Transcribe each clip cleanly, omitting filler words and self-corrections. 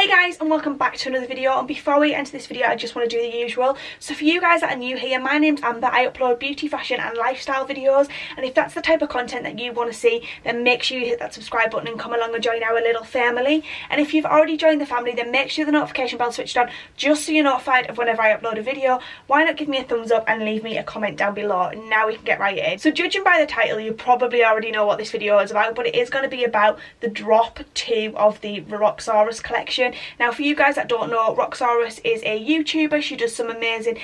Hey guys, and welcome back to another video. And before we enter this video, I just want to do the usual. So for you guys that are new here, my name's Amber. I upload beauty, fashion and lifestyle videos, and if that's the type of content that you want to see, then make sure you hit that subscribe button and come along and join our little family. And if you've already joined the family, then make sure the notification bell switched on just so you're notified of whenever I upload a video. Why not give me a thumbs up and leave me a comment down below? Now we can get right in. So judging by the title, you probably already know what this video is about, but it is going to be about the drop 2 of the ROXXSAURUS collection. Now for you guys that don't know, ROXXSAURUS is a YouTuber. She does some amazing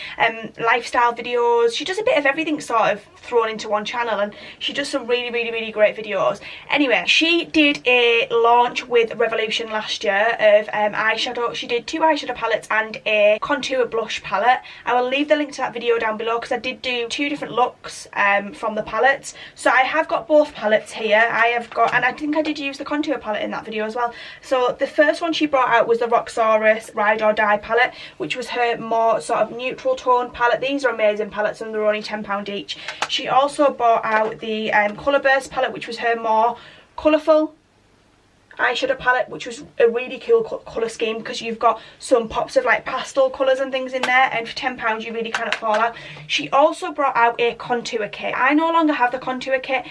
lifestyle videos. She does a bit of everything sort of thrown into one channel, and she does some really great videos. Anyway, she did a launch with Revolution last year of eyeshadow. She did 2 eyeshadow palettes and a contour blush palette. I will leave the link to that video down below because I did do 2 different looks from the palettes. So I have got both palettes here. I have got, and I think I did use the contour palette in that video as well. So the first one she brought out was the ROXXSAURUS Ride or Die palette, which was her more sort of neutral tone palette. These are amazing palettes and they're only £10 each. She also brought out the Colour Burst palette, which was her more colourful eyeshadow palette, which was a really cool colour scheme because you've got some pops of like pastel colours and things in there, and for £10 you really cannot fall out. She also brought out a contour kit. I no longer have the contour kit.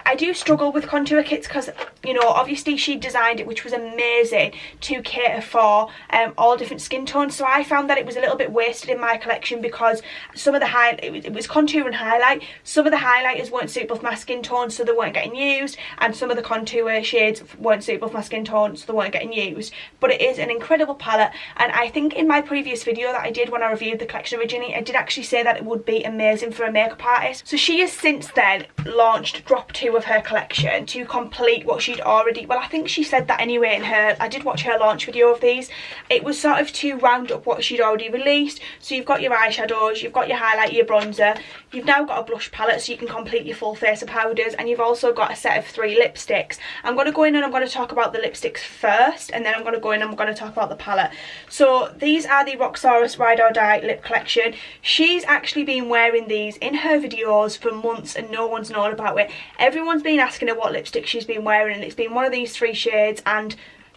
I do struggle with contour kits because, you know, obviously she designed it, which was amazing, to cater for all different skin tones. So I found that it was a little bit wasted in my collection because some of the it was contour and highlight. Some of the highlighters weren't suitable for my skin tone, so they weren't getting used, and some of the contour shades weren't suitable for my skin tone, so they weren't getting used. But it is an incredible palette, and I think in my previous video that I did when I reviewed the collection originally, I did actually say that it would be amazing for a makeup artist. So she has since then launched drop 2 of her collection to complete what she'd already, well, I think she said that anyway in her, I did watch her launch video of these. It was sort of to round up what she'd already released. So you've got your eyeshadows, you've got your highlight, your bronzer, you've now got a blush palette so you can complete your full face of powders, and you've also got a set of 3 lipsticks. I'm going to go in and I'm going to talk about the lipsticks first, and then I'm going to go in and I'm going to talk about the palette. So these are the ROXXSAURUS Ride or Die lip collection. She's actually been wearing these in her videos for months and no one's known about it. Everyone's been asking her what lipstick she's been wearing, and it's been one of these 3 shades, and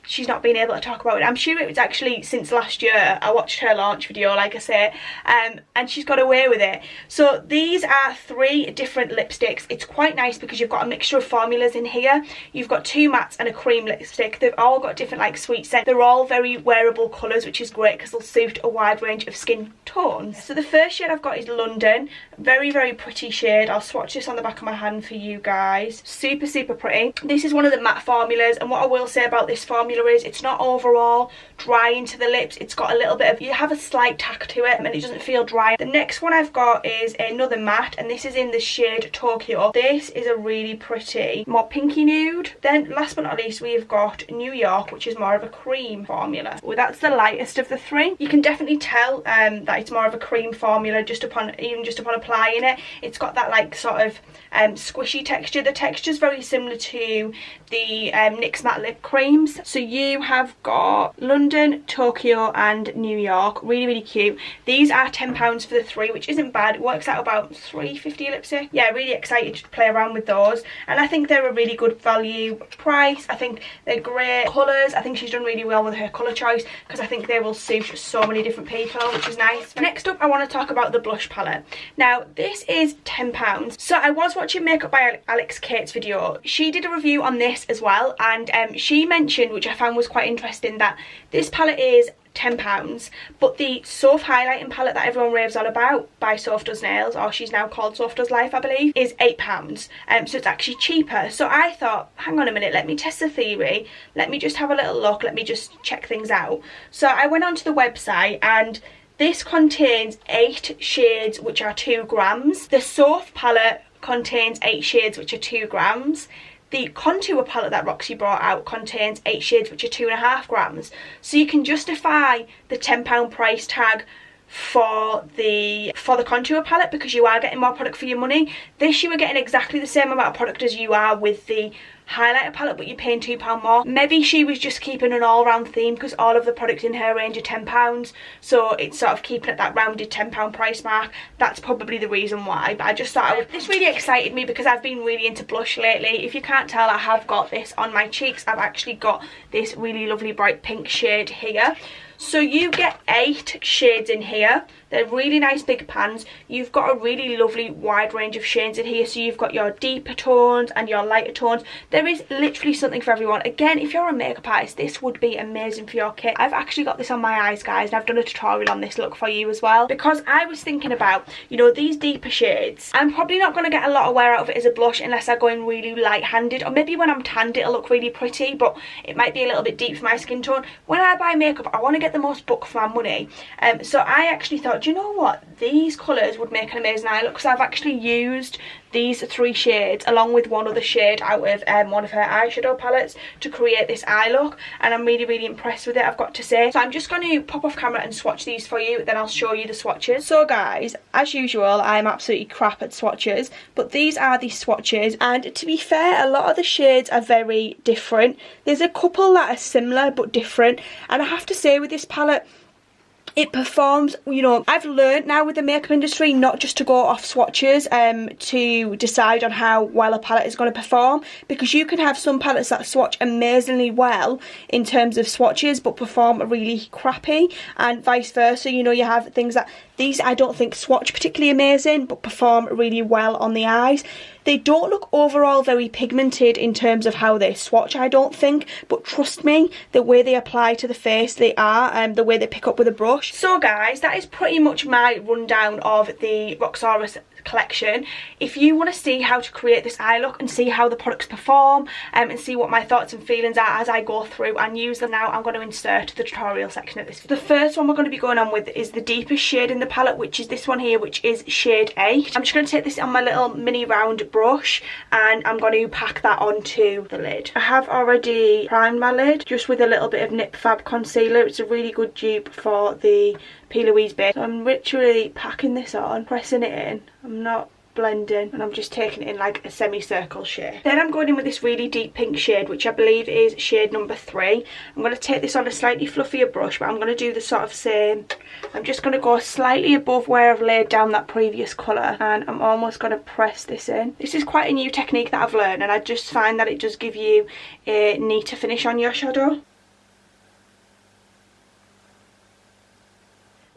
she's not been able to talk about it. I'm sure it was actually since last year. I watched her launch video, like I say, and she's got away with it. So these are 3 different lipsticks. It's quite nice because you've got a mixture of formulas in here. You've got 2 mattes and a cream lipstick. They've all got different like sweet scent. They're all very wearable colours, which is great because they'll suit a wide range of skin tones. So the first shade I've got is London. Very pretty shade. I'll swatch this on the back of my hand for you guys. Super pretty. This is one of the matte formulas, and what I will say about this formula is it's not overall dry into the lips. It's got a little bit of, you have a slight tack to it and it doesn't feel dry. The next one I've got is another matte, and this is in the shade Tokyo. This is a really pretty, more pinky nude. Then last but not least, we've got New York, which is more of a cream formula. Well, that's the lightest of the 3. You can definitely tell that it's more of a cream formula even just upon applying it. It's got that like sort of squishy texture. The texture is very similar to the NYX matte lip creams. So you have got London, Tokyo and New York. Really cute. These are £10 for the 3, which isn't bad. It works out about £3.50 a lipstick. Yeah, really excited to play around with those, and I think they're a really good value price. I think they're great colours. I think she's done really well with her colour choice because I think they will suit so many different people, which is nice. Next up, I want to talk about the blush palette. Now this is £10. So I was watching Makeup by Alixkate's video. She did a review on this as well, and she mentioned, which I found was quite interesting, that this palette is £10, but the Soph highlighting palette that everyone raves on about by Soph Does Nails, or she's now called Soph Does Life I believe, is £8. So it's actually cheaper. So I thought, hang on a minute, let me test the theory, let me just have a little look, let me just check things out. So I went onto the website, and this contains 8 shades which are 2 grams. The Soph palette contains 8 shades which are 2 grams. The contour palette that Roxi brought out contains 8 shades which are 2.5 grams. So you can justify the £10 price tag for the contour palette because you are getting more product for your money. This, you are getting exactly the same amount of product as you are with the highlighter palette, but you're paying £2 more. Maybe she was just keeping an all-round theme because all of the products in her range are £10, so it's sort of keeping at that rounded £10 price mark. That's probably the reason why, but I just thought this really excited me because I've been really into blush lately. If you can't tell, I have got this on my cheeks. I've actually got this really lovely bright pink shade here. So you get 8 shades in here. They're really nice big pans. You've got a really lovely wide range of shades in here. So you've got your deeper tones and your lighter tones. There is literally something for everyone. Again, if you're a makeup artist, this would be amazing for your kit. I've actually got this on my eyes, guys, and I've done a tutorial on this look for you as well, because I was thinking about, you know, these deeper shades. I'm probably not going to get a lot of wear out of it as a blush unless I go in really light-handed, or maybe when I'm tanned it'll look really pretty, but it might be a little bit deep for my skin tone. When I buy makeup, I want to get the most buck for my money. So I actually thought, do you know what? These colours would make an amazing eye look, because I've actually used these 3 shades along with one other shade out of one of her eyeshadow palettes to create this eye look, and I'm really impressed with it, I've got to say. So I'm just going to pop off camera and swatch these for you, then I'll show you the swatches. So guys, as usual, I'm absolutely crap at swatches, but these are the swatches, and to be fair, a lot of the shades are very different. There's a couple that are similar but different, and I have to say with this palette, it performs, you know, I've learned now with the makeup industry not just to go off swatches to decide on how well a palette is going to perform, because you can have some palettes that swatch amazingly well in terms of swatches but perform really crappy, and vice versa. You know, you have things that these I don't think swatch particularly amazing but perform really well on the eyes. They don't look overall very pigmented in terms of how they swatch, I don't think, but trust me, the way they apply to the face, they are, the way they pick up with a brush. So guys, that is pretty much my rundown of the ROXXSAURUS collection. If you want to see how to create this eye look and see how the products perform and see what my thoughts and feelings are as I go through and use them now, I'm going to insert the tutorial section of this. The first one we're going to be going on with is the deepest shade in the palette, which is this one here, which is shade 8. I'm just going to take this on my little mini round brush and I'm going to pack that onto the lid. I have already primed my lid just with a little bit of Nip Fab concealer. It's a really good dupe for the P. Louise base. So I'm literally packing this on, pressing it in. I'm not blending, and I'm just taking it in like a semicircle shape. Then I'm going in with this really deep pink shade, which I believe is shade number 3. I'm going to take this on a slightly fluffier brush, but I'm going to do the sort of same. I'm just going to go slightly above where I've laid down that previous colour, and I'm almost going to press this in. This is quite a new technique that I've learned, and I just find that it does give you a neater finish on your shadow.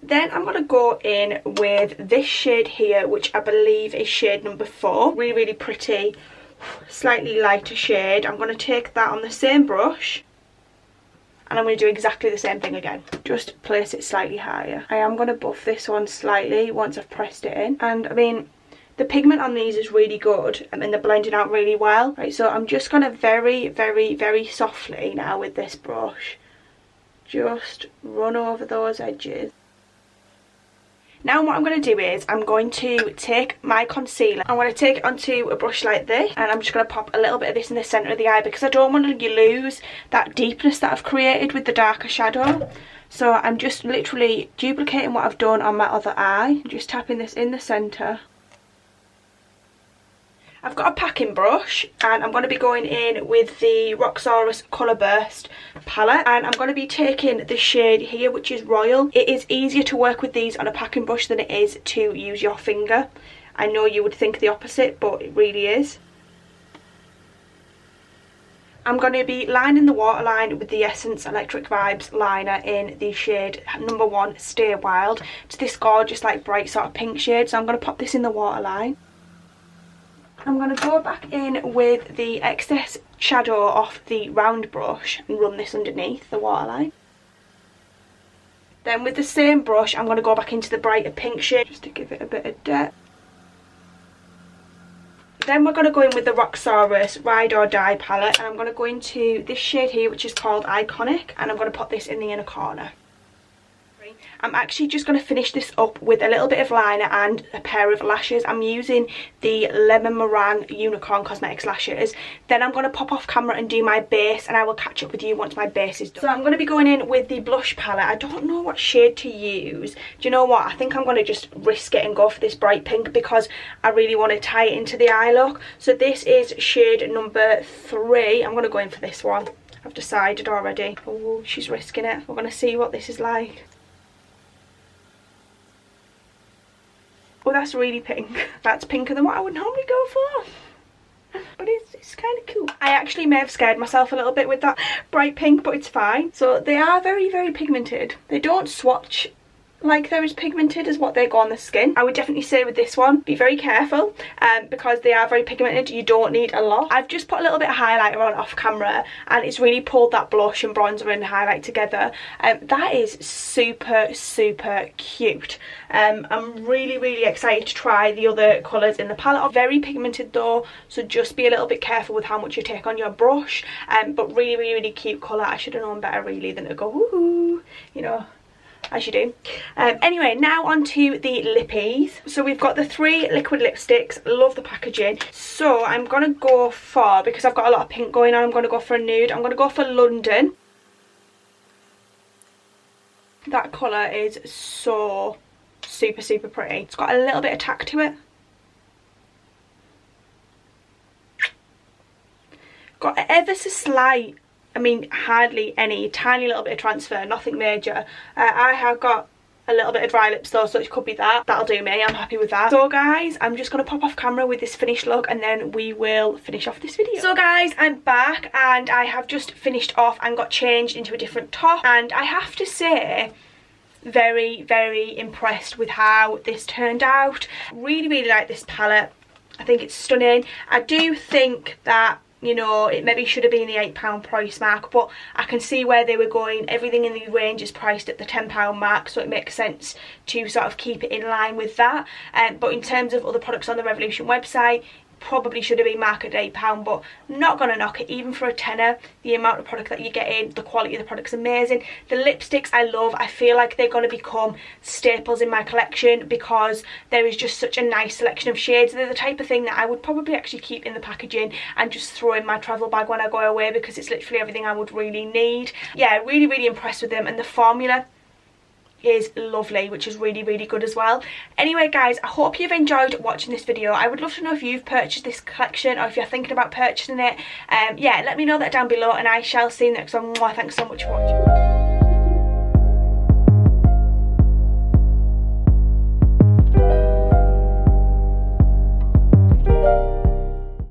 Then I'm going to go in with this shade here, which I believe is shade number 4. Really pretty, slightly lighter shade. I'm going to take that on the same brush and I'm going to do exactly the same thing again. Just place it slightly higher. I am going to buff this one slightly once I've pressed it in. And I mean, the pigment on these is really good and they're blending out really well. Right, so I'm just going to very softly now with this brush just run over those edges. Now what I'm going to do is I'm going to take my concealer, I'm going to take it onto a brush like this, and I'm just going to pop a little bit of this in the centre of the eye because I don't want to lose that deepness that I've created with the darker shadow. So I'm just literally duplicating what I've done on my other eye, just tapping this in the centre. I've got a packing brush and I'm going to be going in with the ROXXSAURUS Colour Burst palette, and I'm going to be taking the shade here, which is Royal. It is easier to work with these on a packing brush than it is to use your finger. I know you would think the opposite, but it really is. I'm going to be lining the waterline with the Essence Electric Vibes liner in the shade number 1, Stay Wild. It's this gorgeous like bright sort of pink shade, so I'm going to pop this in the waterline. I'm going to go back in with the excess shadow off the round brush and run this underneath the waterline. Then with the same brush I'm going to go back into the brighter pink shade just to give it a bit of depth. Then we're going to go in with the ROXXSAURUS Ride or Die palette, and I'm going to go into this shade here, which is called Iconic, and I'm going to put this in the inner corner. I'm actually just going to finish this up with a little bit of liner and a pair of lashes. I'm using the Lemon Meringue Unicorn Cosmetics lashes. Then I'm going to pop off camera and do my base, and I will catch up with you once my base is done. So I'm going to be going in with the blush palette. I don't know what shade to use. Do you know what? I think I'm going to just risk it and go for this bright pink because I really want to tie it into the eye look. So this is shade number 3. I'm going to go in for this one. I've decided already. Oh, she's risking it. We're going to see what this is like. Oh, that's really pink. That's pinker than what I would normally go for. But it's kind of cool. I actually may have scared myself a little bit with that bright pink, but it's fine. So they are very, very pigmented. They don't swatch like they're as pigmented as what they go on the skin. I would definitely say with this one, be very careful because they are very pigmented. You don't need a lot. I've just put a little bit of highlighter on off camera, and it's really pulled that blush and bronzer and highlight together. That is super, super cute. I'm really, really excited to try the other colours in the palette. Very pigmented though, so just be a little bit careful with how much you take on your brush. But really, really, really cute colour. I should have known better really than to go woohoo, you know, as you do. Anyway, now on to the lippies. So we've got the 3 liquid lipsticks. Love the packaging. So I'm going to go for, because I've got a lot of pink going on, I'm going to go for a nude. I'm going to go for London. That colour is so super, super pretty. It's got a little bit of tack to it. Got ever so slight, I mean hardly any, tiny little bit of transfer, nothing major. I have got a little bit of dry lips though, so it could be that. That'll do me, I'm happy with that. So guys, I'm just going to pop off camera with this finished look and then we will finish off this video. So guys, I'm back and I have just finished off and got changed into a different top, and I have to say, very, very impressed with how this turned out. Really, really like this palette. I think it's stunning. I do think that, you know, it maybe should have been the £8 price mark, but I can see where they were going. Everything in the range is priced at the £10 mark, so it makes sense to sort of keep it in line with that. But in terms of other products on the Revolution website, probably should have been marked at £8, but not gonna knock it. Even for a tenner, the amount of product that you get in, the quality of the product's amazing. The lipsticks I love. I feel like they're gonna become staples in my collection because there is just such a nice selection of shades. They're the type of thing that I would probably actually keep in the packaging and just throw in my travel bag when I go away because it's literally everything I would really need. Yeah, really, really impressed with them, and the formula is lovely, which is really, really good as well. Anyway guys, I hope you've enjoyed watching this video. I would love to know if you've purchased this collection or if you're thinking about purchasing it. Yeah, let me know that down below, and I shall see you next one. Thanks so much for watching.